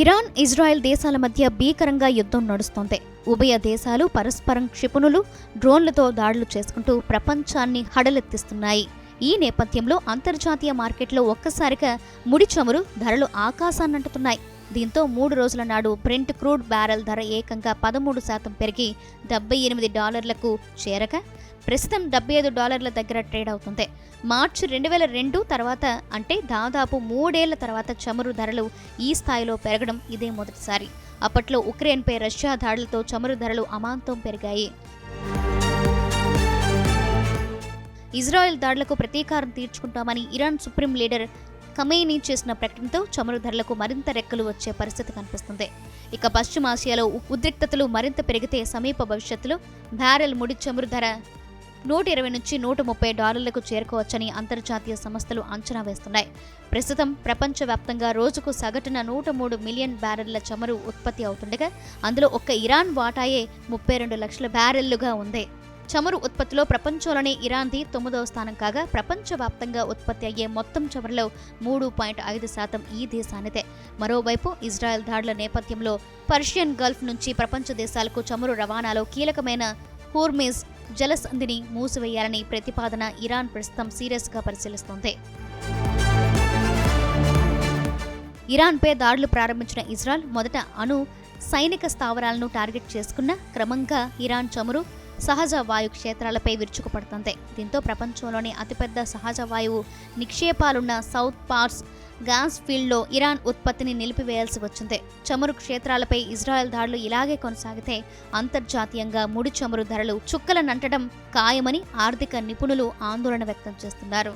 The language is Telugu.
ఇరాన్, ఇజ్రాయెల్ దేశాల మధ్య భీకరంగా యుద్ధం నడుస్తోంది. ఉభయ దేశాలు పరస్పరం క్షిపణులు, డ్రోన్లతో దాడులు చేసుకుంటూ ప్రపంచాన్ని హడలెత్తిస్తున్నాయి. ఈ నేపథ్యంలో అంతర్జాతీయ మార్కెట్లో ఒక్కసారిగా ముడి చమురు ధరలు ఆకాశాన్నంటుతున్నాయి. దీంతో 3 రోజుల నాడు బ్రెంట్ క్రూడ్ బ్యారెల్ ధర ఏకంగా 13% పెరిగి $78లకు చేరగా ప్రస్తుతం $75 దగ్గర ట్రేడ్ అవుతుంది. మార్చి 2002 తర్వాత, అంటే దాదాపు 3 ఏళ్ల తర్వాత చమురు ధరలు ఈ స్థాయిలో పెరగడం ఇదే మొదటిసారి. అప్పట్లో ఉక్రెయిన్పై రష్యా దాడులతో చమురు ధరలు అమాంతం పెరిగాయి. ఇజ్రాయెల్ దాడులకు ప్రతీకారం తీర్చుకుంటామని ఇరాన్ సుప్రీం లీడర్ ఖమేనీ చేసిన ప్రకటనతో చమురు ధరలకు మరింత రెక్కలు వచ్చే పరిస్థితి కనిపిస్తుంది. ఇక పశ్చిమాసియాలో ఉద్రిక్తతలు మరింత పెరిగితే సమీప భవిష్యత్తులో బ్యారెల్ ముడి చమురు ధర $120 నుంచి $130లకు చేరుకోవచ్చని అంతర్జాతీయ సంస్థలు అంచనా వేస్తున్నాయి. ప్రస్తుతం ప్రపంచవ్యాప్తంగా రోజుకు సగటున 103 మిలియన్ బ్యారెళ్ల చమురు ఉత్పత్తి అవుతుండగా అందులో ఒక్క ఇరాన్ వాటాయే 32 లక్షల బ్యారెళ్లుగా ఉంది. చమురు ఉత్పత్తిలో ప్రపంచంలోనే ఇరాన్ది 9వ స్థానం కాగా ప్రపంచవ్యాప్తంగా ఉత్పత్తి అయ్యే మొత్తం చమురులో 3.5% ఈ దేశానిదే. మరోవైపు ఇజ్రాయెల్ దాడుల నేపథ్యంలో పర్షియన్ గల్ఫ్ నుంచి ప్రపంచ దేశాలకు చమురు రవాణాలో కీలకమైన హోర్ముజ్ జలసంధిని మూసివేయాలని ప్రతిపాదన ఇరాన్ ప్రస్తుతం సీరియస్గా పరిశీలిస్తోంది. ఇరాన్పై దాడులు ప్రారంభించిన ఇజ్రాయెల్ మొదట సైనిక స్థావరాలను టార్గెట్ చేసుకున్న క్రమంగా ఇరాన్ చమురు, సహజ వాయు క్షేత్రాలపై విరుచుకుపడుతోంది. దీంతో ప్రపంచంలోని అతిపెద్ద సహజ వాయువు నిక్షేపాలున్న సౌత్ పార్స్ గ్యాస్ ఫీల్డ్లో ఇరాన్ ఉత్పత్తిని నిలిపివేయాల్సి వచ్చింది. చమురు క్షేత్రాలపై ఇజ్రాయెల్ దాడులు ఇలాగే కొనసాగితే అంతర్జాతీయంగా ముడి చమురు ధరలు చుక్కలనంటడం ఖాయమని ఆర్థిక నిపుణులు ఆందోళన వ్యక్తం చేస్తున్నారు.